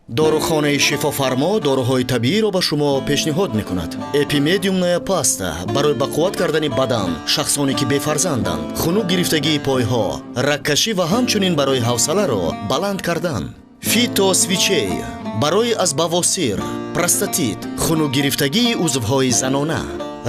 дорухонаи шифофармо доруҳои табииро ба шумо пешниҳод мекунад. Эпимедиумная паста барои бақувват кардани бадан, шахсоне ки бефарзанданд, хунук гирифтагии пойҳо, раккашӣ ва ҳамчунин барои ҳавсаларо баланд кардан. Фитосвичей барои аз бавосир, простатит, хунук гирифтагии узвҳои занона.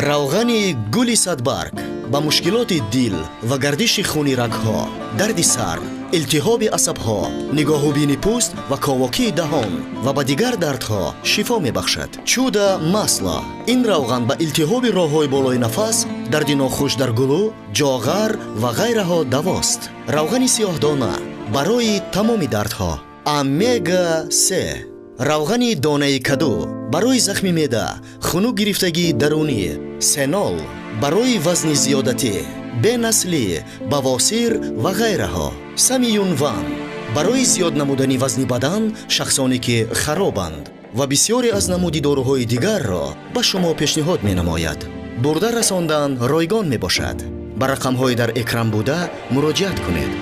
равғани гули садбарг ба мушкилоти дил ва гардиши хуни рагҳо, дарди сар, илтиҳоби асабҳо, нигоҳубини пӯст ва ковокии даҳон ва ба дигар дардҳо шифо мебахшад. чуда масло. ин равған ба илтиҳоби роҳҳои болои нафас, дарди нохуш дар гулӯ, ҷоғар ва ғайраҳо давост. равғани сиёҳдона барои тамоми дардҳо. омега 3. равғани донаи каду барои захми меъда, хунук гирифтагии дарунӣ. сенол барои вазни зиёдатӣ, бенаслӣ, бавосир ва ғайраҳо. самиюнван барои зиёд намудани вазни бадан, шахсоне ки харобанд ва бисёре аз намуди доруҳои дигарро ба шумо пешниҳод менамояд. бурда расондан ройгон мебошад. ба рақамҳои дар экран буда муроҷиат кунед.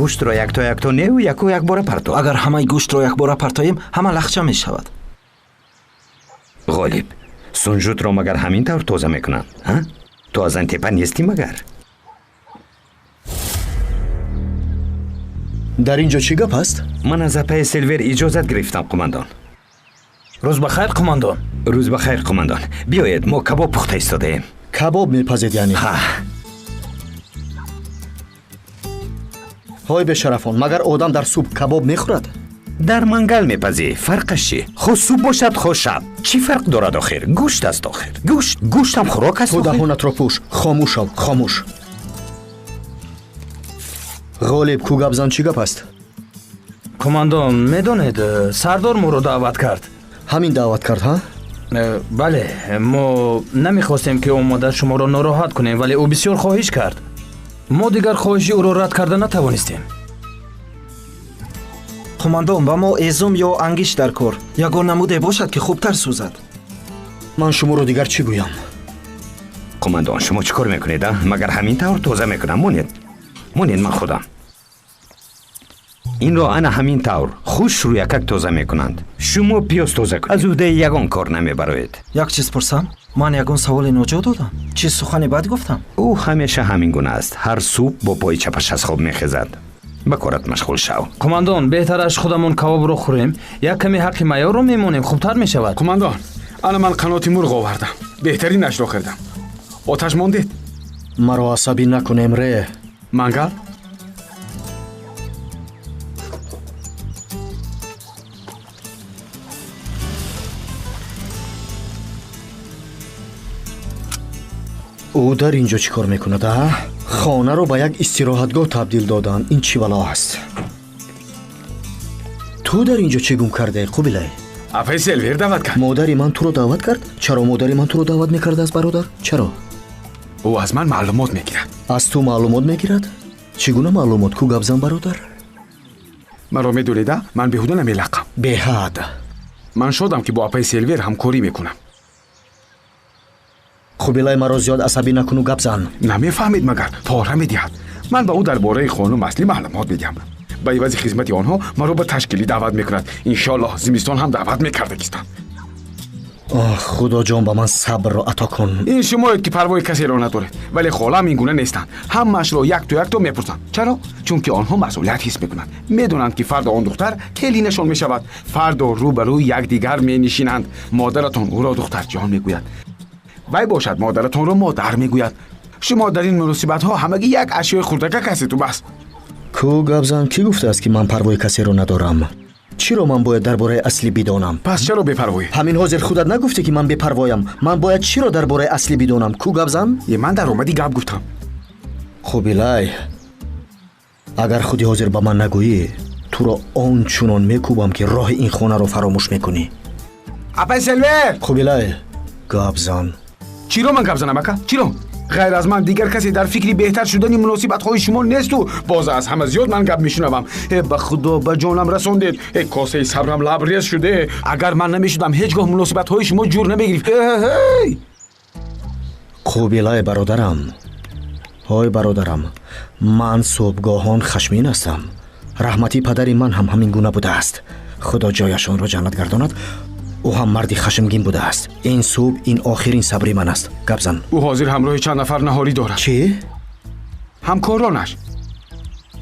гӯштро якто неву яку якбора парто. агар ҳамаи гӯштро якбора партоем, ҳама лахча мешавад. ғолиб, сунжутро магар ҳамин тавр тоза мекунанд? ту аз антепа нестӣ магар? дар ин ҷо чӣ гап аст? ман аз апаи Силвер иҷозат гирифтам, қумандон. рӯз ба хайр, қумандон. рӯз ба хайр, қумандон. биёед, мо кабоб пухта истодаем. кабоб мепазед яъне? ҳой бешарафон, магар одам дар субҳ кабоб мехӯрад? дар мангал мепазӣ. фарқаш чӣ? хо субҳ бошад, хо шаб. чӣ фарқ дорад охир? гӯшт аст охир. гӯштам хӯрок аст. ту даҳонатро пӯш. хомӯш шав, хомӯш. ғолиб, ку гапзан чӣ гап аст? қумандон, медонед, сардор моро даъват кард. ҳамин даъват кард, ҳа? бале, мо намехостем ки омода шуморо нороҳат кунем, вале ӯ бисёр хоҳиш кард. мо дигар хоҳиши ӯро рад карда натавонистем. қумандон, ба мо эзум ё ангиш дар кор. ягон намуде бошад ки хубтар сӯзад. ман шуморо дигар чӣ гӯям? қумандон, шумо чӣ кор мекунед? магар ҳамин тавр тоза мекунам? монед, ман худам. инро ана ҳамин тавр хуш рӯякак тоза мекунанд. шумо пиёз тоза кунед. аз ӯҳдаи ягон кор намебароед. як чиз пурсам? ман ягон саволи ноҷо додам? чӣ сухани бад гуфтам? ӯ ҳамеша ҳамин гуна аст. ҳар субҳ бо пои чапаш аз хоб мехезад. ба корат машғул шав. қумандон, беҳтараш худамон кабобро хӯрем. як каме ҳаққи майёрро мемонем, хубтар мешавад. қумандон, ана ман қаноти мурғ овардам. беҳтаринашро хӯрдам. оташ мондед? маро асабӣ накунем ре. мангал? او در اینجا چی کار میکند؟ خانه رو به یک استراحتگاه تبدیل دادن. این چی بلا است؟ تو در اینجا چی گم کرده قبیله؟ اپای سلویر دعوت کرد. مادری من تو رو دعوت کرد؟ چرا مادری من تو رو دعوت میکرد از برادر؟ چرا؟ او از من معلومات میگیرد. از تو معلومات میگیرد؟ چگونه معلومات کو گپ زن برادر؟ من رو میدونیده من بیهوده نمیلقم. به حد. من شدم که با اپای سلویر همکاری میکنم. قبیله مرا زیاد عصبی نکن و گپ زن. نمیفهمید مگر پاره میدهد. من به او درباره خانم اصلی معلومات میگم. به عوض خدمت آنها مرا به تشکیلی دعوت میکند. انشالله زمستان هم دعوت میکرده کیستند. آه خدا جان به من صبر را عطا کن. این شماید که پروای کسی را ندارید، ولی خالم این گونه نیستند. همش را یک تو میپرسند. چرا؟ چون که آنها مسئولیت حس میکنند. میدونند که فرد آن دختر کلینشان میشود. فردا روبروی یکدیگر مینشینند. مادرتان او را دختر جان میگوید، وای باشد مادرتان را مادر میگوید. شما در این مناسبت ها همگی یک اشیاء خردک کسی تو بس. کو گپ زن کی گفته است که من پروای کسی را ندارم؟ چرا من باید درباره اصلی بدانم؟ پس چرا بپروایی؟ همین حاضر خودت نگفته که من بپروایم. من باید چرا درباره اصلی بدانم؟ کو گپ زن؟ من در اومدی گپ گفتم. خب الهی اگر خودی حاضر به من نگویی تو را آنچنان میکوبم که راه این خانه رو فراموش میکنی. اپای سلویر. خب الهی گپ زن. چرا من گپ زنم اکا؟ چرا؟ غیر از من دیگر کسی در فکری بهتر شدن مناسبت های شما نیست و باز از همه زیاد من گپ میشنوم. به خدا به جانم رسوندید. کاسه صبرم لبریز شده. اگر من نمیشدم هیچگاه مناسبت های شما جور نمیگرفت. خوب الهی برادرم. های برادرم، من صبحگاهان خشمین هستم. رحمتی پدری من هم همین گونه بوده است. خدا جایشان را جنت گرداند. او هم مردی خشمگین بوده است. این صبح این آخرین صبری من است. گپ زن. او حاضر همراه چند نفر نهاری دارد. چی؟ همکارانش.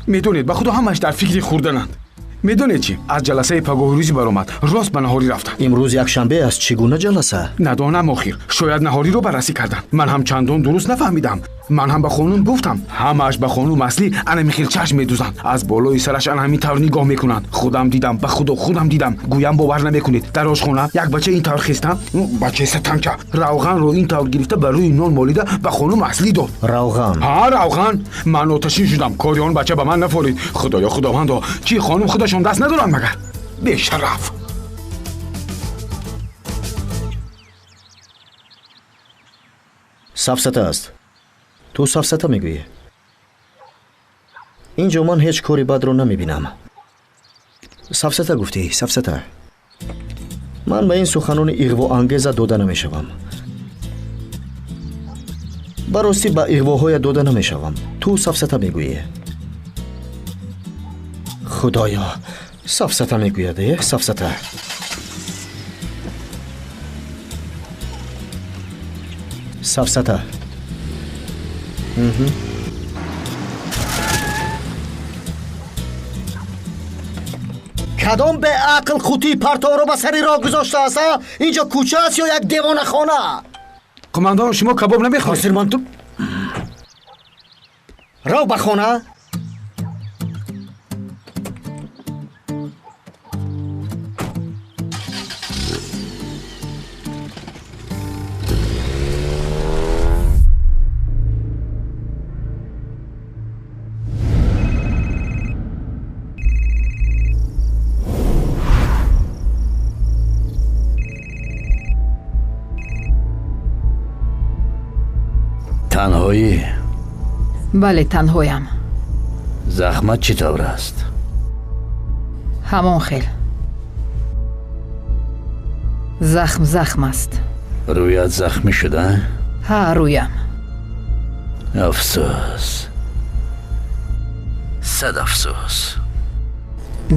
میدونید به خدا همش در فکری خوردنند. میدونید چی؟ از جلسه پگاه روزی برآمد. راست به نهاری رفتن. امروز یک شنبه است. چگونه جلسه؟ ندانم آخر. شاید نهاری رو بررسی کردن. من هم چندان درست نفهمیدم. من هم به خانم گفتم. همش به خانم اصلی انمیخیل چشم میدوزند. از بالای سرش همین طور نگاه میکنند. خودم دیدم، به خدا خودم دیدم. گویم باور نمیکنید. در آشخانه یک بچه این طور خستم. بچه ستنکه روغن رو این طور گرفته بر روی نان مالیده به خانم اصلی داد. روغن؟ ها روغن. من آتشین شدم. کاری آن بچه به من نفرید. خدایا خداوندا، چی خانم خودشون دست ندارن مگر؟ بی شرف. سفسطه است. تو سفسطه میگویی؟ اینجا من هیچ کاری بد رو نمیبینم. سفسطه گفتی؟ سفسطه. من به این سخنان اغوا انگیز داده نمیشوم. براستی به اغواهای داده نمیشوم. تو سفسطه میگویی؟ خدایا سفسطه میگوید. سفسطه. سفسطه. کدام به عقل خوتی پرتو رو به سری راه گذاشته است؟ اینجا کوچه است یا یک دیوانه خانه؟ قماندان شما کباب نمیخواید؟ من تو رو به خانه. تنهایی؟ بله تنهایم. زحمت چطور است؟ همان خیل. زخم است. رویت زخمی شده؟ ها رویم. افسوس. صد افسوس.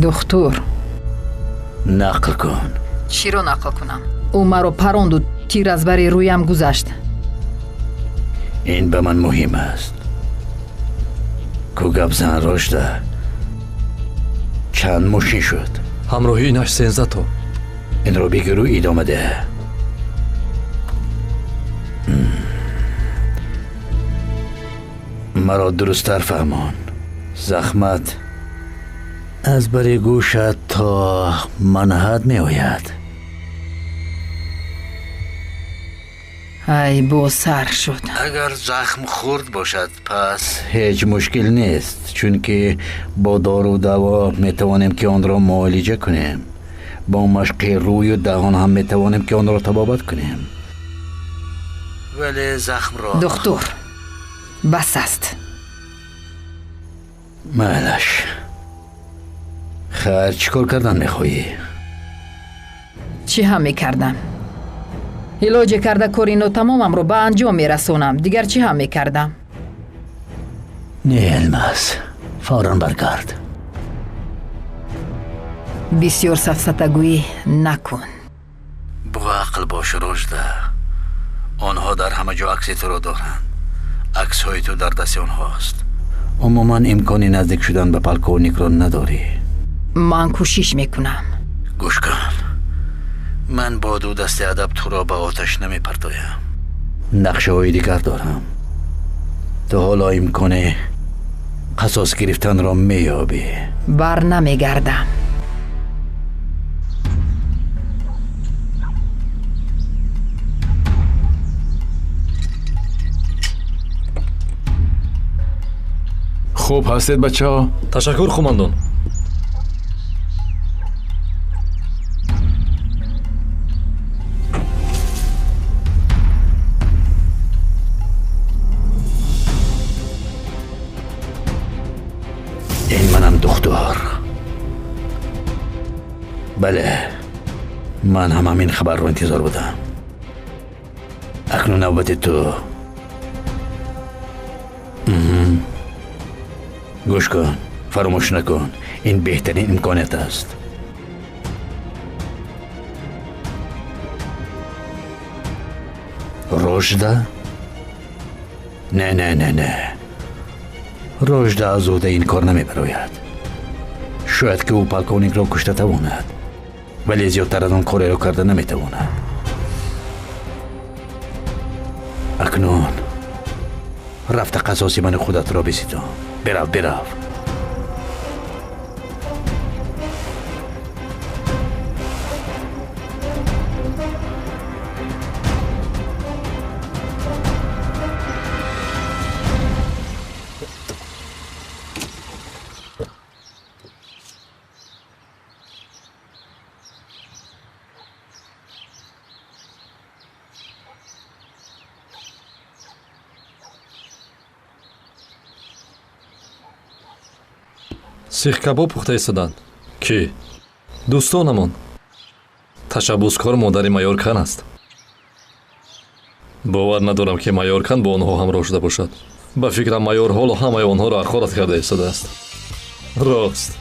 دکتر نقل کن. چی رو نقل کنم؟ او مرا پراند و تیر از بر رویم گذشت. این به من مهم است. کو گپ زن رشده چند ماشین شد؟ همراهی اینش 13 تا. این رو بگیرو ادامه ده. مرا درست‌تر فهمان. زخمت از بر گوشت تا منحد می آید. ای بو سر شد. اگر زخم خورد باشد پس هیچ مشکل نیست، چون که با دارو دوا میتوانیم که آن را معالجه کنیم. با مشق روی و دهان هم میتوانیم که آن را طبابت کنیم. ولی زخم را دکتر بس است. معلش. خیر چیکار کردن میخوایی؟ چی هم میکردم؟ علاج کرده کارینو تمامم رو به انجام میرسونم. دیگر چی هم میکردم؟ نه الماس، فوراً برگرد. بسیار سفسطگویی نکن. با عقل باش رشده. آنها در همه جا عکس تو را دارند. عکس های تو در دست آنهاست. عموما امکانی نزدیک شدن به پلکونیک را نداری. من کوشش میکنم. گوش کن، من با دو دست ادب تو را به آتش نمی پرتایم. نقشه های دیگر دارم. تو حالا امکانه قصاص گرفتن را میابی. بر نمیگردم. خوب هستید بچه ها؟ تشکر قوماندان. این منم دختر. بله، من هم همین خبر رو انتظار بودم. اکنون نوبت تو. گوش کن، فراموش نکن، این بهترین امکانات است. رشده؟ نه نه نه نه، رشده از زوده این کار نمی براید. شاید که او پلکونیک را کشته تواند، ولی زیادتر از آن کاری را کرده نمی تواند. اکنون رفت قصاصی من خودت را بسیدم. برو. سیخ کباب پخته ایستادанд. کی؟ دوستانمان. تشبوسکار модари Майоркан аст. бовар надорам ки Майоркан бо онҳо ҳамроҳ шуда бошад. ба фикрам майор ҳоло ҳамаи онҳоро ахорат карда истодааст. рост.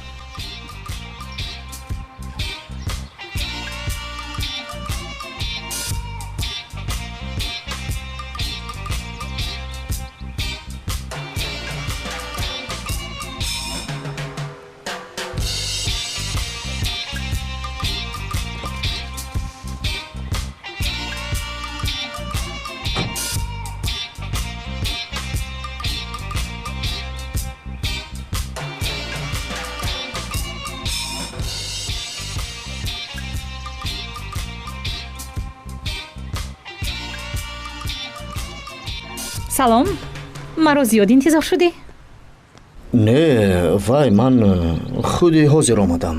салом, маро зиёд интизор шудӣ? Не, вай, ман худи ҳозир омадам.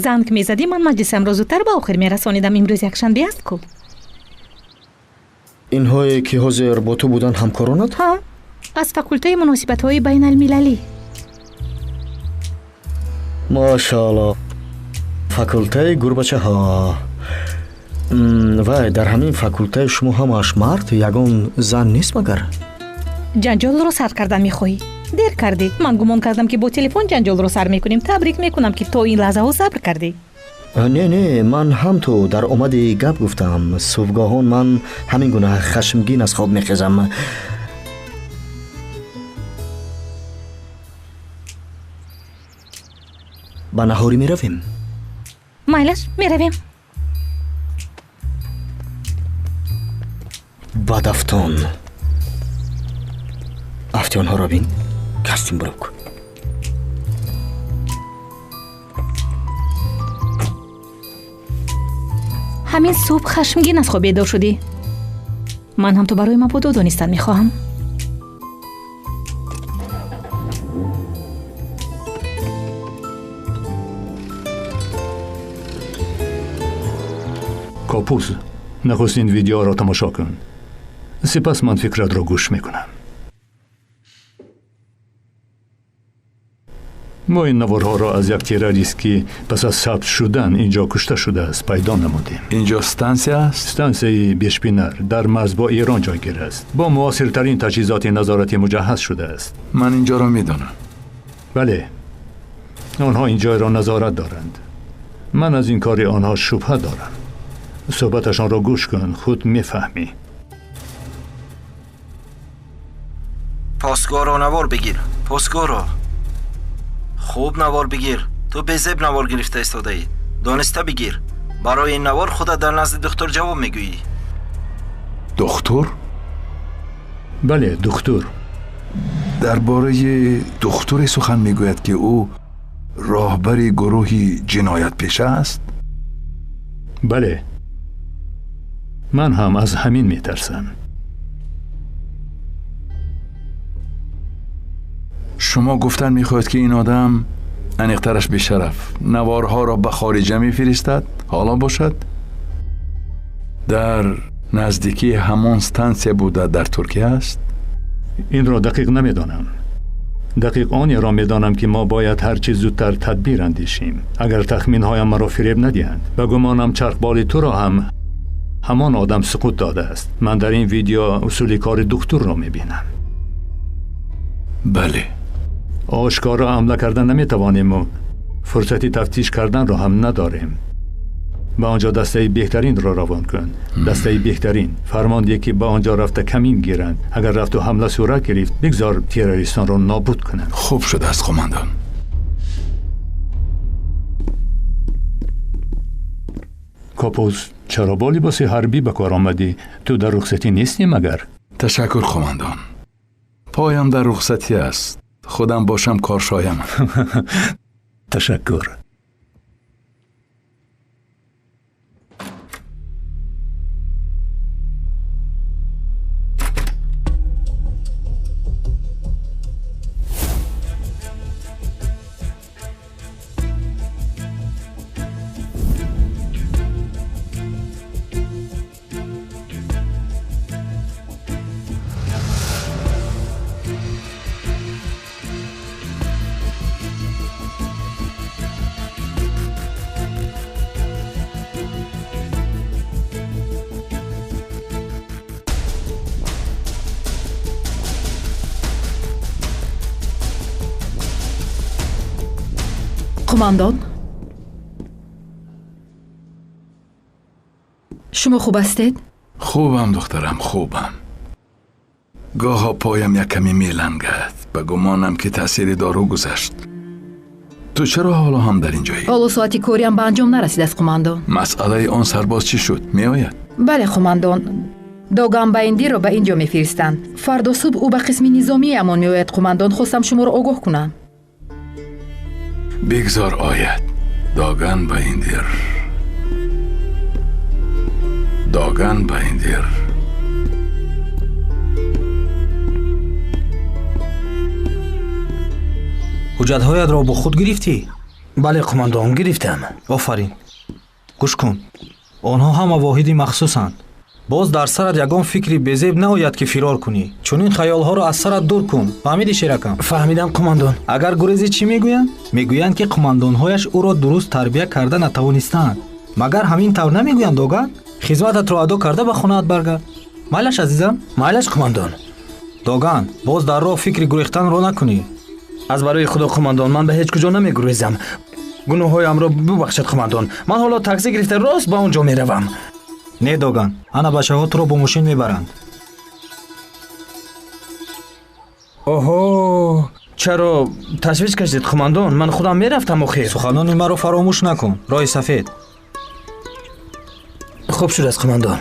занг мезадӣ, ман маҷлисамро зудтар ба охир мерасонидам. имрӯз якшанбе аст ку? инҳое ки ҳозир бо ту буданд ҳамкоронат? ҳа, аз факултаи муносибатҳои байналмилалӣ. машаалло, факултаи гурбачаҳо. вай, дар ҳамин факултаи шумо ҳамааш мард, ягон зан нест магар? ҷанҷолро сар кардан мехоҳӣ? дер кардӣ. ман гумон кардам ки бо телефон ҷанҷолро сар мекунем. табрик мекунам ки то ин лаҳзаҳо сабр кардӣ. не, ман ҳам ту дар омади гап гуфтам. субҳгоҳон ман ҳамин гуна хашмгин аз хоб мехезам. ба наҳорӣ меравем? майлаш, меравем. бадафтон. афтёнҳоро бин. кастим бурук. ҳамин субҳ хашмгин аз хоб бедор шудӣ? ман ҳам то барои мабодо донистан мехоҳам. کاپوس نخستین ویدیو را تماشا کن. سپس من فکرت را گوش میکنم. ما این نوارها را از یک تروریست که پس از ثبت شدن اینجا کشته شده است پیدا نمودیم. اینجا استانسیه است؟ استانسیه بیشپینر در مرز با ایران جایگیر است. با معاصرترین تجهیزات نظارتی مجهز شده است. من اینجا را میدانم. بله، آنها اینجا را نظارت دارند. من از این کار آنها شبهه دارم. صحبتشان را گوش کن، خود میفهمی. پاسگاه را نوار بگیر. پاسگاه را خوب نوار بگیر. تو به زب نوار گرفته ایستاده ای. دانسته بگیر. برای این نوار خودت در نزد دکتر جواب میگویی. دکتر؟ بله، دکتر. درباره دکتری سخن میگوید که او راهبر گروهی جنایت پیشه است؟ بله، من هم از همین میترسم. شما گفتن میخواهید که این آدم انیقترش به شرف نوارها را به خارجه میفرستد؟ حالا باشد در نزدیکی همان استانسیه بوده در ترکیه است؟ این را دقیق نمیدانم. دقیق آنی را میدانم که ما باید هر چیز زودتر تدبیر اندیشیم. اگر تخمین هایم مرا فریب ندهند و گمانم چرخبال تو را هم همان آدم سقوط داده است. من در این ویدیو اصولی کار دکتر را میبینم. بله. آشکارا حمله کردن نمیتوانیم و فرصتی تفتیش کردن را هم نداریم. به آنجا دسته بهترین را روان کن. دسته بهترین. فرمانده که به آنجا رفته کمین گیرند. اگر رفت و حمله صورت گرفت بگذار تروریستان را نابود کنند. خوب شده است قماندان. کاپوس، چرا با لباس حربی به کار آمدی؟ تو در رخصتی نیستی مگر؟ تشکر قماندان. پایم در رخصتی است. خودم باشم کارشایم. تشکر. قماندان، شما خوب هستید؟ خوبم دخترم، خوبم. گاها پایم یک کمی میلنگد. به گمانم که تأثیر دارو گذشت. تو چرا حالا هم در اینجایی؟ حالا ساعتی کاریم به انجام نرسید است قماندان. مسئله آن سرباز چی شد؟ می آید؟ بله قماندان، داگان بایندی را به اینجا میفرستند. فردا صبح او به قسم نظامی امان میآید قماندان. خواستم شما را آگاه کنم. بگذار آید. داگان بایندیر. داگان بایندیر. ҳуҷҷатҳоят ро бо худ гирифтӣ? بله قماندان، گرفتم. офарин. гӯш кун. онҳо ҳама воҳиди махсусанд. боз дар сарат ягон фикри безеб наояд ки фирор кунӣ. чунин хаёлҳоро аз сарат дур кун. фаҳмидӣ шеракам? فهمیدم قماندان. агар гурезӣ чӣ мегӯянд? мегӯянд ки қумандонҳояш ӯро дуруст тарбия карда натавонистанд. магар ҳамин тавр намегӯянд доган? хизмататро адо карда ба хонаат баргард. майлаш азизам? مایلش قماندان. доган, боз дар роҳ фикри гурехтанро накунӣ. از برای خدا قماندان، من به هیچ کجا نمیگریزم. گناههایم را ببخشید قماندان. من حالا تاکسی گرفته راست به اونجا میروم. не доган, ана бачаҳо туро бо мошин мебаранд. اوه، چرا تشویش کشید قماندان؟ من خودم میرفتم آخر. суханони маро фаромӯш накун. роҳи сафед. خوب شد است قماندان.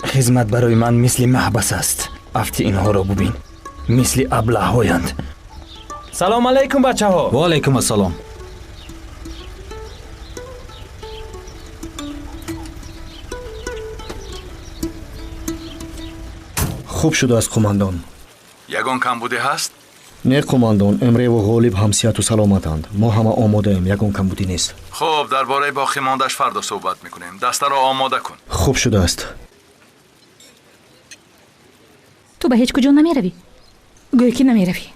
خدمت برای من مثل محبس است. افتی اینها را ببین. مثل ابله‌هایند. салом алайкум бачаҳо. ва алайкум ассалом. хуб шудааст қумандон. ягон камбуде ҳаст? не қумандон, эмреву ғолиб ҳамсияту саломатанд. мо ҳама омодаем, ягон камбудӣ нест. хуб, дар бораи боқӣ мондаш фардо суҳбат мекунем. дастаро омода кун. хуб шудааст. ту ба ҳеҷ куҷо намеравӣ? гӯё ки намеравӣ.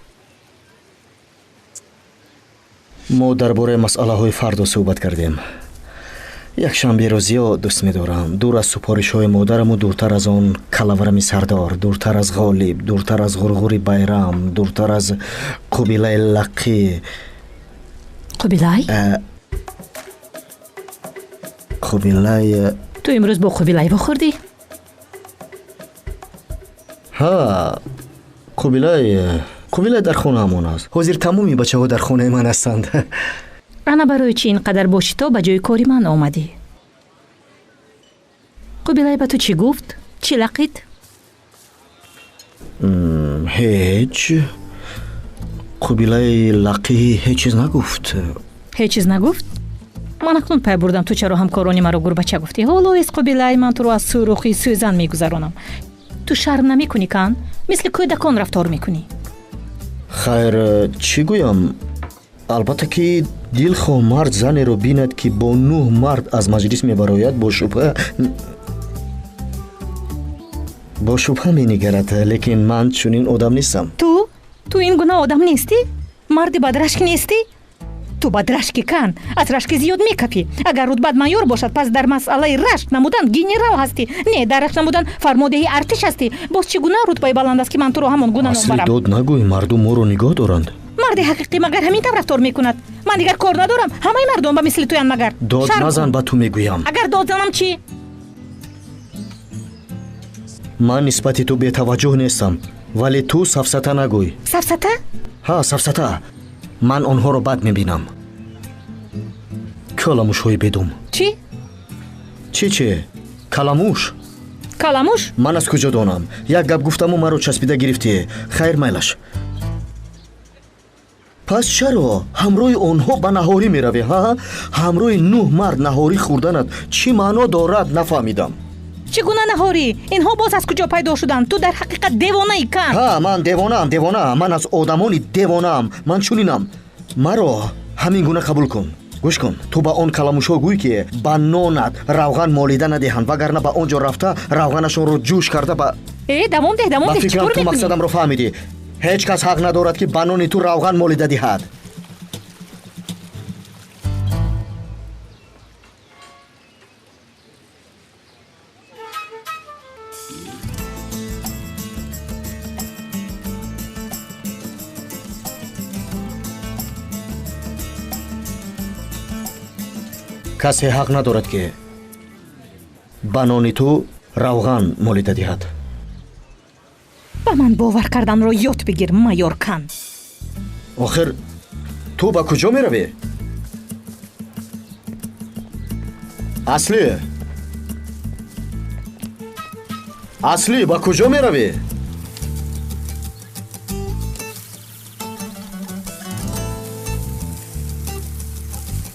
мо дар бораи масъалаҳои фардо суҳбат кардем. якшанберо зиёд дӯст медорам. дур аз супоришҳои модараму дуртар аз он калаврами сардор, дуртар аз ғолиб, дуртар аз ғурғури байрам, дуртар аз қубилаи лақӣ. қубилай? қубилай... ту имрӯз бо қубилай вохӯрдӣ? ҳа, қубилай дар хонаамон аст. ҳозир тамоми бачаҳо дар хонаи ман ҳастанд. ана барои чӣ ин қадар бо шитоб ба ҷои кори ман омадӣ? қубилай ба ту чӣ гуфт? чӣ лақид? ҳеҷ. қубилаи лақӣ ҳеҷ чиз нагуфт. ҳеҷ чиз нагуфт? ман акнун пай бурдам ту чаро ҳамкорони маро гурбача гуфтӣ. ҳоло эс қубилай, ман туро аз сурухи сӯзан мегузаронам. ту шарм намекунӣ кан? мисли кӯдакон рафтор мекунӣ. хайр, чӣ гӯям? албатта ки дилхоҳ мард занеро бинад ки бо 9 мард аз маҷлис мебарояд, бо шубҳа менигарад, лекин ман чунин одам нестам. ту ин гуна одам нестӣ? марди бадрашк нестӣ? ту бадрашки кан, аз рашки зиёд мекапӣ. агар рутбат майёр бошад, пас дар масъалаи рашк намудан генерал ҳастӣ. не, дар рашк намудан фармондеҳи артиш ҳастӣ. боз чӣ гуна рутбаи баланд аст ки ман туро ҳамон гуна асли номбарам? дод нагӯй, мардум моро нигоҳ доранд. марди ҳақиқӣ магар ҳамин тавр рафтор мекунад? ман дигар кор надорам. ҳамаи мардум ба мисли туянд магар. дод назан, ба ту мегӯям. агар дод занам чӣ? ман нисбати ту бетаваҷҷӯҳ нестам, вале ту сафсата нагӯй. сафсата? ҳа, сафсата. ман онҳоро бад мебинам. каламушҳои бедум. чӣ? чӣ? каламуш? каламуш? ман аз куҷо донам? як гап гуфтаму маро часпида гирифтӣ. хайр, майлаш. пас чаро ҳамроҳи онҳо ба наҳорӣ меравӣ? ҳамроҳи 9 мард наҳорӣ хӯрданат чӣ маъно дорад? нафаҳмидам. чӣ гуна наҳорӣ? инҳо боз аз куҷо пайдо шуданд? ту дар ҳақиқат девонаи кан. ман девонаам. ман аз одамони девонаам. ман чунинам. маро ҳамин гуна қабул кун. гӯш кун, ту ба он каламушҳо гӯй ки ба нонат равған молида надеҳанд, вагарна ба он ҷо рафта равғанашонро ҷӯш карда ба давом деҳ. ба фикрам ту мақсадамро фаҳмидӣ. ҳеҷ кас ҳақ надорад ки ба нони ту равған молида диҳад. касе ҳақ надорад ки ба нони ту равған молида диҳад. ба ман бовар карданро ёд бигир, майёр кан. охир ту ба куҷо меравӣ? аслӣ ба куҷо меравӣ?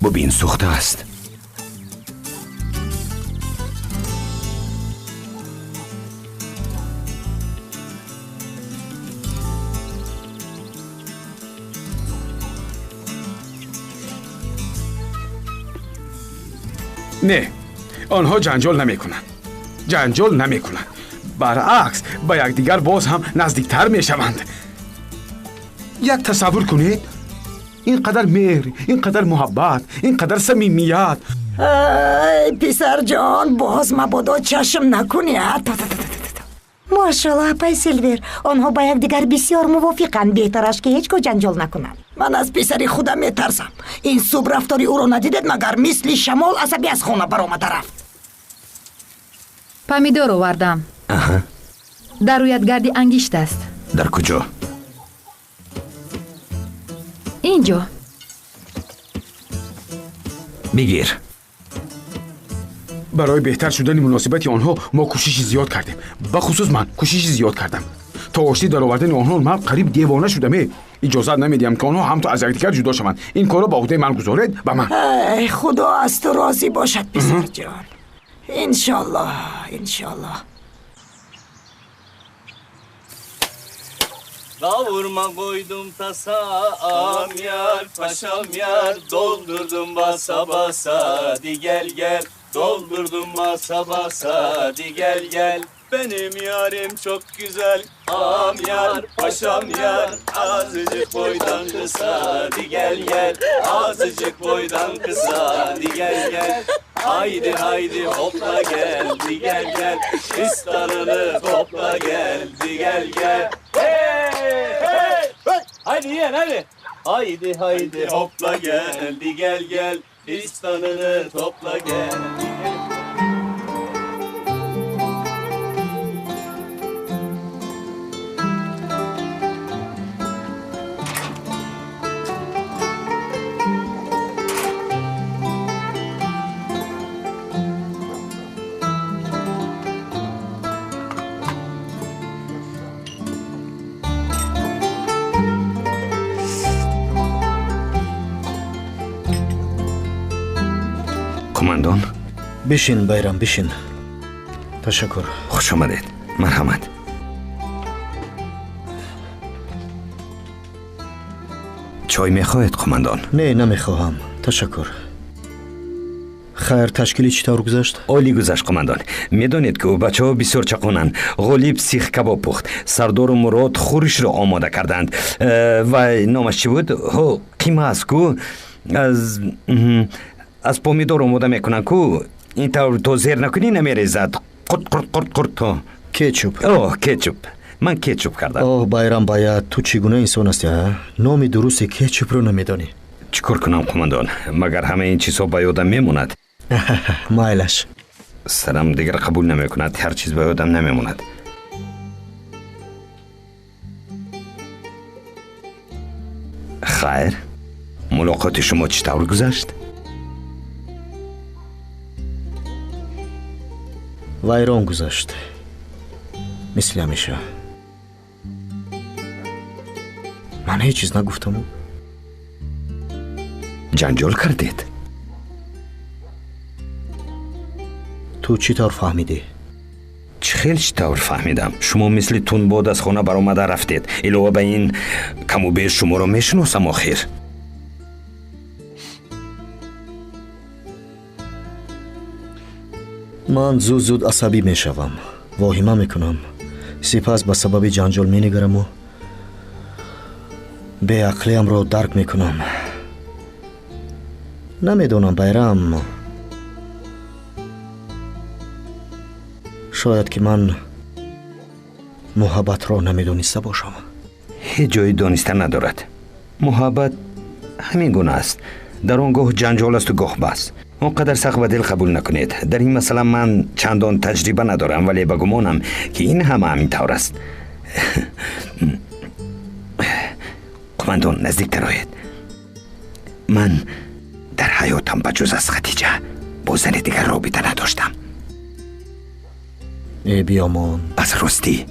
бубин сӯхтааст. не, онҳо ҷанҷол намекунанд. баръакс, ба якдигар боз ҳам наздиктар мешаванд. як тасаввур кунед, ин қадар меҳр, ин қадар муҳаббат, ин қадар самимият. ай писарҷон, боз мабодо чашм накунӣ. машаллоҳ апай Силвер, онҳо ба якдигар бисёр мувофиқанд. беҳтараш ки ҳеҷ кӯ ҷанҷол накунанд. ман аз писари худам метарсам. ин субҳ рафтори ӯро надидед магар? мисли шамол асаби аз хона баромада рафт. помидор овардам. дар рӯятгарди ангишт аст. дар куҷо? инҷо. бигир. барои беҳтар шудани муносибати онҳо мо кӯшиши зиёд кардем. ба хусус ман кӯшиши зиёд кардам. то ошти даровардани онҳо ман қариб девона шудаме. اجازت نمیدیم که آنها هم تو از یکدیگر جدا شوند. این کارو با عهده من گذارید و من. ای خدا از تو راضی باشد پسر جان. انشالله انشالله. Kavurma koydum tasam yar, paşam yar. Doldurdum basa basa, di gel gel. Doldurdum basa basa, di gel gel. Benim yarim çok güzel, am yar, paşam yar. Azıcık boydan kısa, di gel gel. Azıcık boydan kısa, di gel gel. Haydi haydi hopla gel, di gel gel. İstanını topla gel, di gel gel. Hey hey! Haydi yeğen haydi. Haydi haydi hopla gel, di gel gel. İstanını topla gel, di gel. قماندان بشین بیرم بشین. تشکر. خوش آمدید. مرحمت. چای میخواهید قماندان؟ نه نمیخواهم. تشکر. خیر تشکیلی چطور گذشت؟ عالی گذشت قماندان. میدانید که بچه ها بسیار چقونند. غالب سیخ کباب پخت. سردار و مراد خورش را آماده کردند. و نامش چی بود؟ قیمه است کو از پومیدور آماده میکنن کو این طور تو زیر نکنی نمیریزد. قرد قرد قرد قرد تو. کچوپ. کچوپ. من کچوپ کردم. بیرم باید تو چگونه انسان هستی ها؟ نام درست کچوپ رو نمیدانی. چیکار کنم قماندان؟ مگر همه این چیزها با یادم میموند؟ مایلش. سرم دیگر قبول نمیکند. هر چیز با یادم نمیموند. خیر ملاقات شما چطور گذشت؟ ویران گذشت مثل همیشه. من هیچ چیز نگفتم. جنجال کردید؟ تو چی طور فهمیدی؟ خیلی چطور فهمیدم. شما مثل تون از خانه برآمده رفتید. علاوه به این کم و بیش شما را میشناسم آخر. من زود عصبی میشوم. واهمه میکنم. سپس به سبب جنجال مینگرم و به عقلیم را درک میکنم. نمیدونم بیرم. شاید که من محبت را نمیدونسته باشم. هیچ جای دانستن ندارد. محبت همین گونه است. در آن گاه جنجال است و گاه بس. اونقدر سخت به دل قبول نکنید. در این مسئله من چندان تجربه ندارم ولی به گمانم که این همین طور است. قماندان نزدیکتر آیید. من در حیاتم بجز از خدیجه با زن دیگر رابطه نداشتم. ای بیامان. از راستی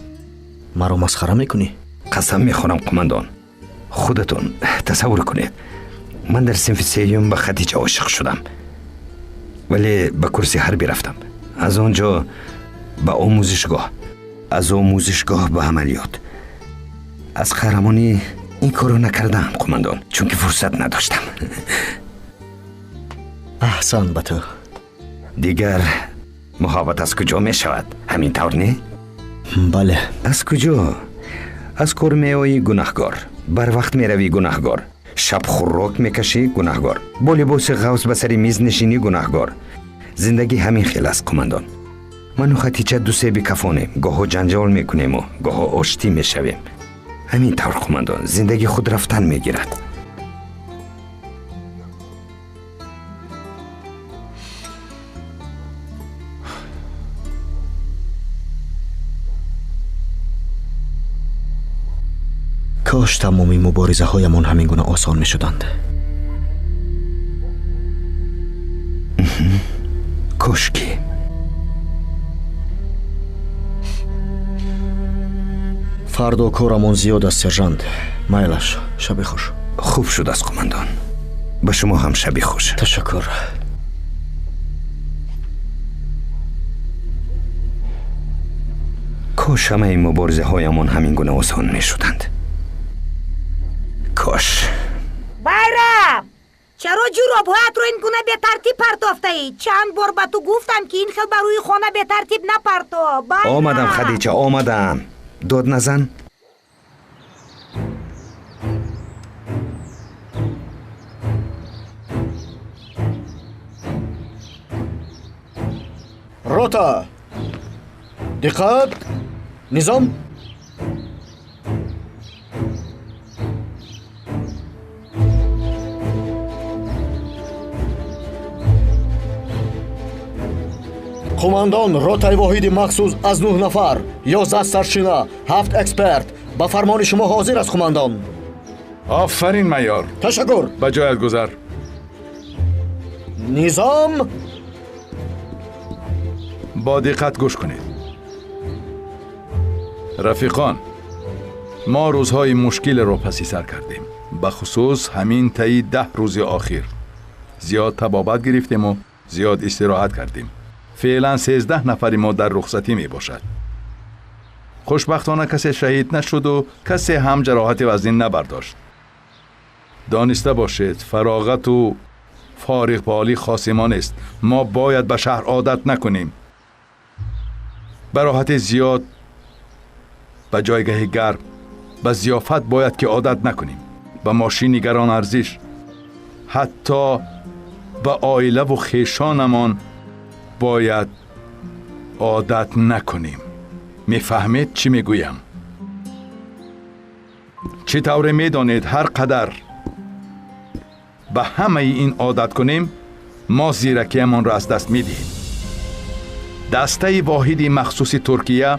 مرا مسخره میکنی؟ قسم میخورم قماندان. خودتون تصور کنید من در صنف سیوم به خدیجه عاشق شدم ولی به کرسی حربی رفتم. از آنجا به آموزشگاه، از آموزشگاه به عملیات. از قهرمانی این کارو نکردم قماندان چون که فرصت نداشتم. احسن به تو. دیگر محبت از کجا می شود؟ همین طور نه؟ بله. از کجا؟ از کار می آیی گناهگار، بر وقت می روی گناهگار، شب خوراک می کشی گناهگار، با لباس غوث به سر میز نشینی گناهگار. زندگی همین خیلی است قماندان. من و خدیجه دو سه بیکفانیم، گاه جنجال می کنیم و گاه آشتی می شویم. همین طور قماندان زندگی خود رفتن می گیرد. کاش تمامی مبارزه هایمان همین گونه آسان می شدند. کاشکی фарду корамон зиёд аст сержант. майлаш, шаби хуш. хуб шудааст қумандон. ба шумо ҳам шаби хуш. ташаккур. кош ҳамаи муборизаҳоямон ҳамин гуна осон мешуданд. кош. байрам, чаро ҷуробҳоятро ин гуна бетартиб партофтаӣ? чанд бор ба ту гуфтам ки ин хел ба рӯи хона бетартиб напартоф. омадам хадиҷа, омадам. дод назан. рота, диққат, низом. қумандон ротаи воҳиди махсус аз 9 нафар, 11 старшина, 7 эксперт ба фармони шумо ҳозир аст қумандон. آفرین майор. ташаккур. ба ҷоят гузар. низом. با دقت گوش کنید. رفیقان، ما روزهای مشکل رو پسی سر کردیم. به خصوص همین طی 10 روز آخر. زیاد تبابت گرفتیم و زیاد استراحت کردیم. فعلا 13 نفر ما در رخصتی می باشد. خوشبختانه کسی شهید نشد و کسی هم جراحت وزن نبرداشت. دانسته باشید فراغت و فارغ بالی خاصمان است. ما باید به شهر عادت نکنیم. به راحت زیاد، به جایگاه گرم، به ضیافت باید که عادت نکنیم. به ماشین گران ارزش، حتی به عائله و خویشانمان باید عادت نکنیم. میفهمید چی میگویم؟ چطور میدانید هر قدر به همه این عادت کنیم ما زیرکیمان را از دست میدهیم. دسته واحدی مخصوص ترکیه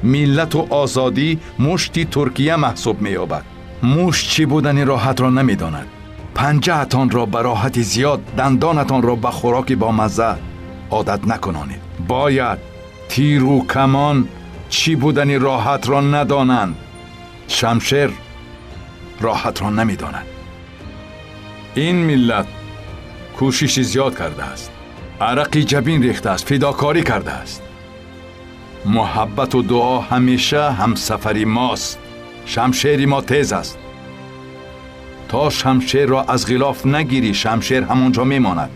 ملت و آزادی مشتی ترکیه محسوب می‌یابد. مشت چی بودن راحت را نمی‌داند. پنجه‌تان را به راحت زیاد، دندانتان را به خوراک با مزه عادت نکنانید. باید تیر و کمان چی بودن راحت را ندانند. شمشیر راحت را نمی‌داند. این ملت کوشش زیاد کرده است. عرقی جبین ریخته است، فداکاری کرده است. محبت و دعا همیشه همسفری ماست. شمشیر ما تیز است. تا شمشیر را از غلاف نگیری شمشیر همانجا میماند.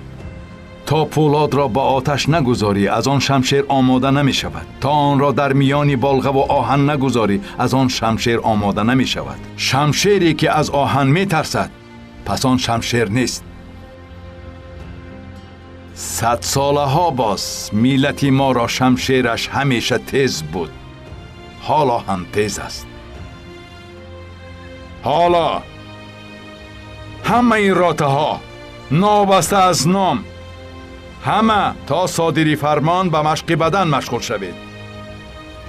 تا پولاد را با آتش نگذاری از آن شمشیر آماده نمی شود. تا آن را در میانی بالغه و آهن نگذاری از آن شمشیر آماده نمی شود. شمشیری که از آهن می ترسد پس آن شمشیر نیست. 100 ساله ها باز ملت ما را شمشیرش همیشه تیز بود. حالا هم تیز است. حالا همه این راته ها نابسته از نام همه تا صادری فرمان به مشق بدن مشغول شوید.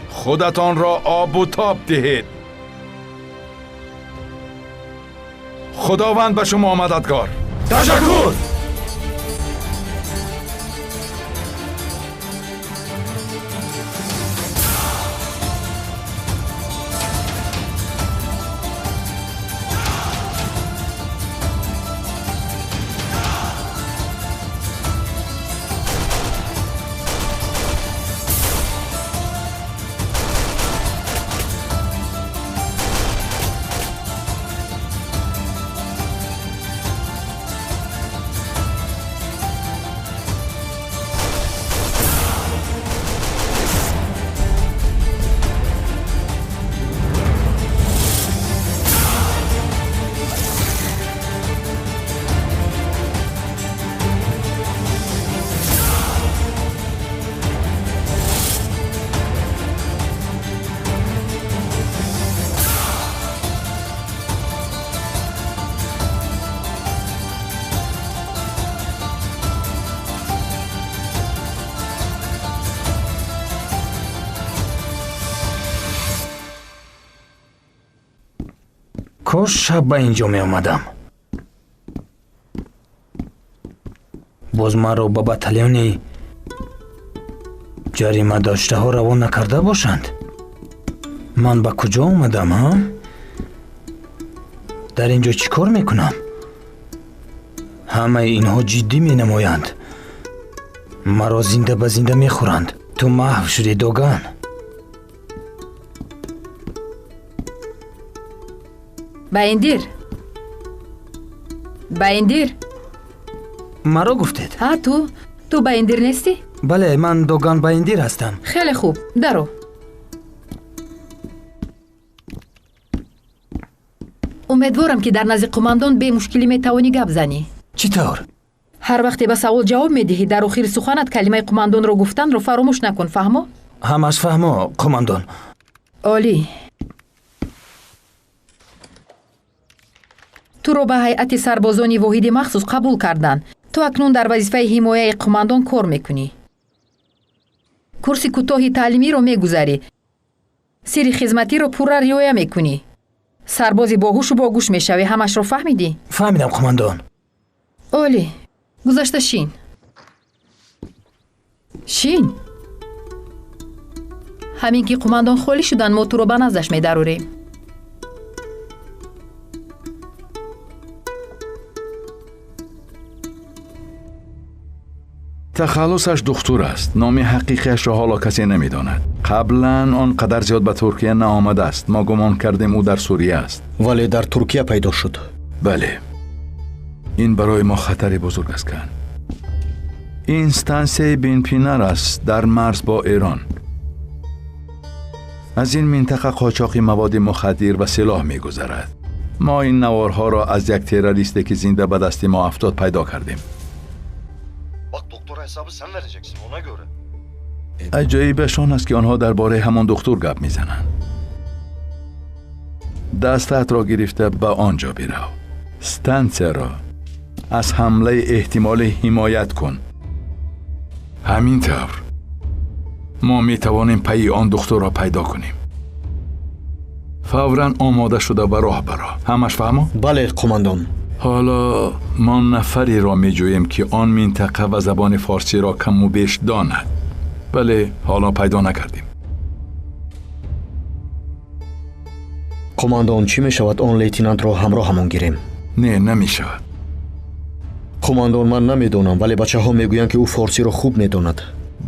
خودتان را آب و تاب دهید. خداوند به شما مددگار. تشکر. کاش شب به اینجا می آمدم. باز من را به بتالیون جریمه داشته ها روان نکرده باشند. من ба куҷо омадам ҳа? дар ин ҷо чӣ кор мекунам? ҳамаи инҳо ҷиддӣ менамоянд. маро зинда ба зинда мехӯранд. ту маҳв шудӣ Доган. Байндир. Байндир. маро гуфтед? ҳа, ту Байндир нестӣ? бале, ман Доган Байндир ҳастам. хеле хуб, даро. умедворам ки дар назди қумандон бемушкилӣ метавонӣ гап занӣ. чӣ тавр? ҳар вақте ба савол ҷавоб медиҳӣ, дар охири суханат калимаи қумандонро гуфтанро фаромӯш накун, фаҳмо? ҳамаш фаҳмо, қумандон. олӣ. туро ба ҳайати сарбозони воҳиди махсус қабул карданд. ту акнун дар вазифаи ҳимояи қумандон кор мекунӣ. курси кӯтоҳи таълимиро мегузарӣ. сирри хизматиро пурра риоя мекунӣ. сарбози боҳушу богӯш мешавӣ. ҳамашро фаҳмидӣ? фаҳмидам қумандон. олӣ. гузашта шин. шин. ҳамин ки қумандон холӣ шуданд, мо туро ба наздаш медарурем. تخلصش دختور است. نام حقیقیش را حالا کسی نمیداند. قبلا آنقدر زیاد به ترکیه نآمده است. ما گمان کردیم او در سوریه است. ولی در ترکیه پیدا شد. بله. این برای ما خطری بزرگ است کن. این ستانسیه بین پینر است در مرز با ایران. از این منطقه قاچاق مواد مخدر و سلاح میگذرد. ما این نوارها را از یک تروریستی که زنده به دست ما افتاد پیدا کردیم. hesabı sen vereceksin ona göre. عجایبشان است که آنها درباره همان دکتر گپ میزنند. دستت را گرفته به آنجا برو. ستانسیه را از حمله احتمالی حمایت کن. همین طور ما می توانیم پی آن دکتر را پیدا کنیم. فوراً آماده شده به راه برو. همش فهمو؟ بله قماندان. حالا ما نفری را می جوییم که آن منطقه و زبان فارسی را کم و بیش داند. بله حالا پیدا نکردیم. قماندان چی می شود آن لیتینانت را همراه همون گیریم؟ نه نمی شود. قماندان من نمیدونم ولی بچه ها میگویند که او فارسی را خوب میداند.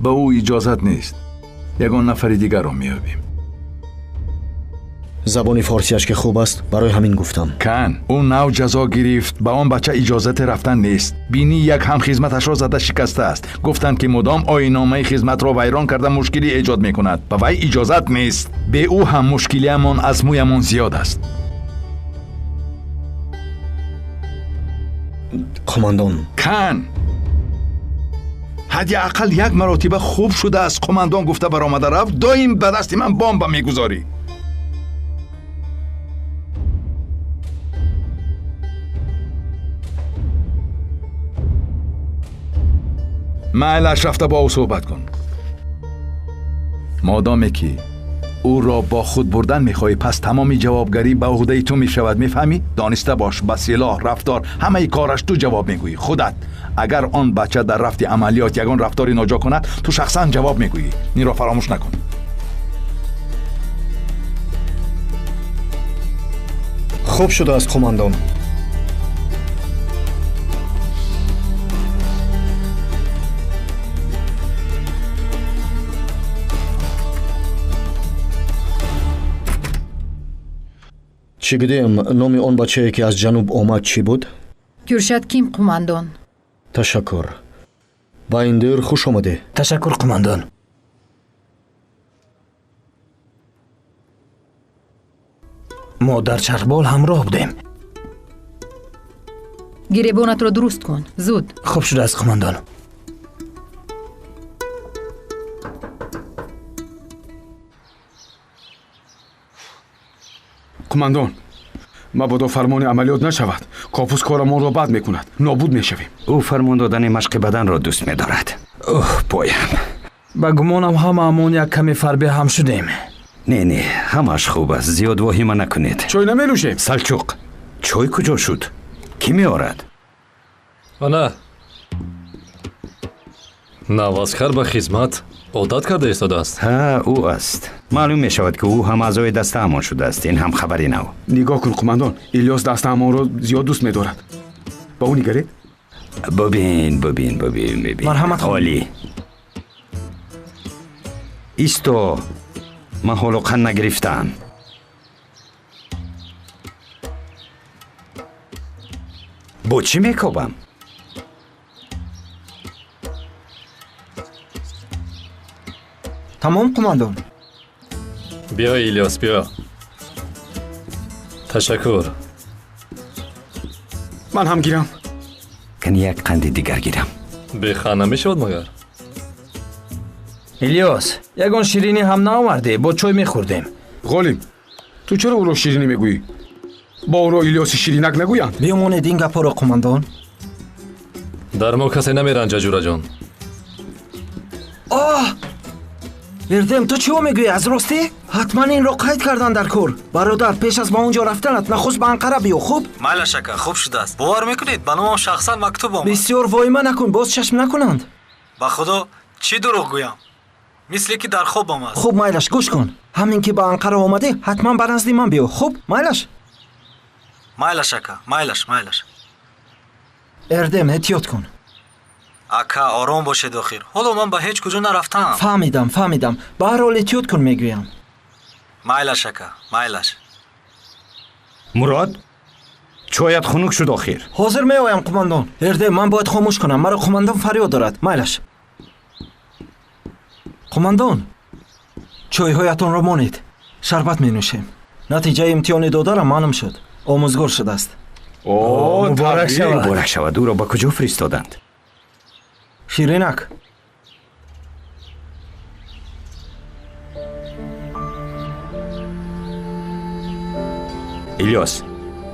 به او اجازت نیست. یگان نفر دیگر را میابیم. زبان فارسیش که خوب است برای همین گفتم. کن او نو جزا گرفت. به آن بچه اجازت رفتن نیست. بینی یک هم خدمتش را زده شکسته است. گفتند که مدام آیین‌نامه خدمت را ویران کرده مشکلی ایجاد میکند. به وی اجازت نیست. به او هم مشکلیمان از مویمان زیاد است. قماندان کن حداقل یک مرتبه خوب شده است قماندان گفته برآمده رفت. دایم به دست من بمب میگذاری. معلش رفته با او صحبت کن. مادامی که او را با خود بردن میخوای پس تمامی جوابگری به عهده تو میشود. میفهمی؟ دانسته باش با سلاح رفتار همه کارش تو جواب میگویی. خودت اگر آن بچه در رفت عملیات یگان رفتاری ناجا کند تو شخصا جواب میگویی. این را فراموش نکن. خوب شده است قماندان. چی گدیم نام آن بچه‌ای که از جنوب آمد چی بود؟ گرشد کیم قماندان. تشکر. بایندر خوش آمده. تشکر قماندان. ما در چرخبال همراه بودیم. گریبانت را درست کن زود. خوب شده است قماندان. قماندان مبادا فرمان عملیات نشود. کاپوس کارمان را بد میکند. نابود میشویم. او فرمان دادن مشق بدن را دوست میدارد. اوه پایم. با گمانم هممون یک کمی فربه هم شدیم. نه همش خوب است. زیاد واهمه نکنید. چای نمی نوشیم. سلچوق چای کجا شد؟ کی میآورد؟ آنه نوازکر به خدمت عادت کرده ایستاده است. ها او است. معلوم می شود که او هم اعضای دسته امان شده است. این هم خبری نو. نگاه کن قماندان، الیاس دست امان رو زیاد دوست می‌دارد. با او نگرید؟ ببین. مرحمت خانم. عالی. ایستو. من حلقه نگرفتم. با چی میکوبم؟ تمام قماندان. بیا ایلیاس بیا. تشکر. من هم گیرم. کنی یک قند دیگر گیرم. بخواه نمیشود مگر؟ الیاس یگان شیرینی هم نآوردی، با چای میخوردیم. غالیم، تو چرا او رو شیرینی میگویی؟ با او رو الیاس شیرینک نگویند. بیامونید این گپا رو قماندان. در ما کسی نمیرنجه جورا جان. اردم تو چیو میگویی؟ از راستی؟ حتما این رو قید کردن در کور. برادر پیش از ما اونجا رفتنت نخست به انقره بیو. خوب؟ مایلا شکر خوب شده است. باور میکنید به نامم شخصا مکتوب آمد. بسیار وایمه نکن، باز چشم نکنند. با خدا چی دروغ گویم؟ مثل که در خوابم است. خوب مایلش گوش کن. همین که به انقره آمدی حتما به نزد من بیو. خوب مایلش؟ مایلا شکر مایلش. اردم احتیاط کن. اکا آرام باشید آخر. حالا من به هیچ کجا نرفتم. فهمیدم. به هر حال احتیاط کن میگویم. مایلا شکر مایلش. مراد چایت خنک شد آخر. حاضر میایم قماندان. اردم من باید خاموش کنم، مرا قماندان فریاد دارد. مایلش. قماندان چایهایتان را مانید. شربت می نوشیم. نتیجه امتحان داده را معلوم شد. آموزگار شده است. مبارک شود. او را به کجا فرستادند؟ شیرینک. الیاس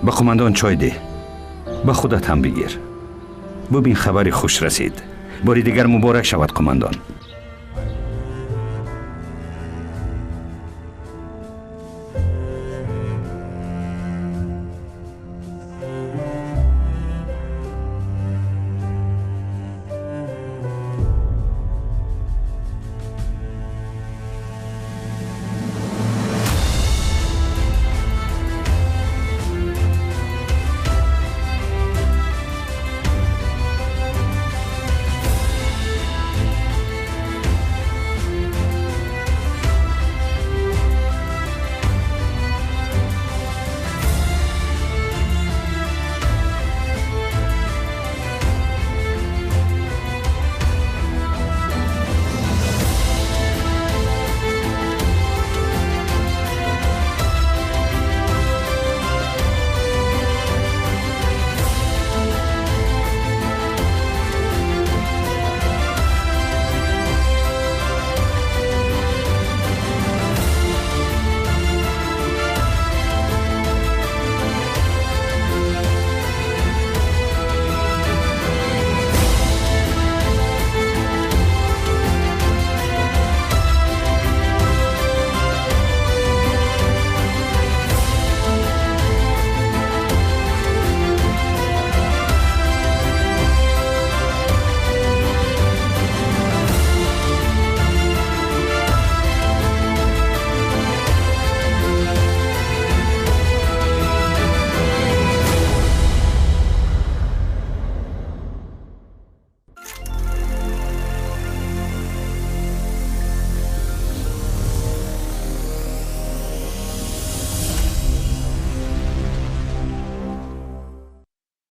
به قماندان چای ده. به خودت هم بگیر. ببین خبری خوش رسید. باری دیگر مبارک شود قماندان.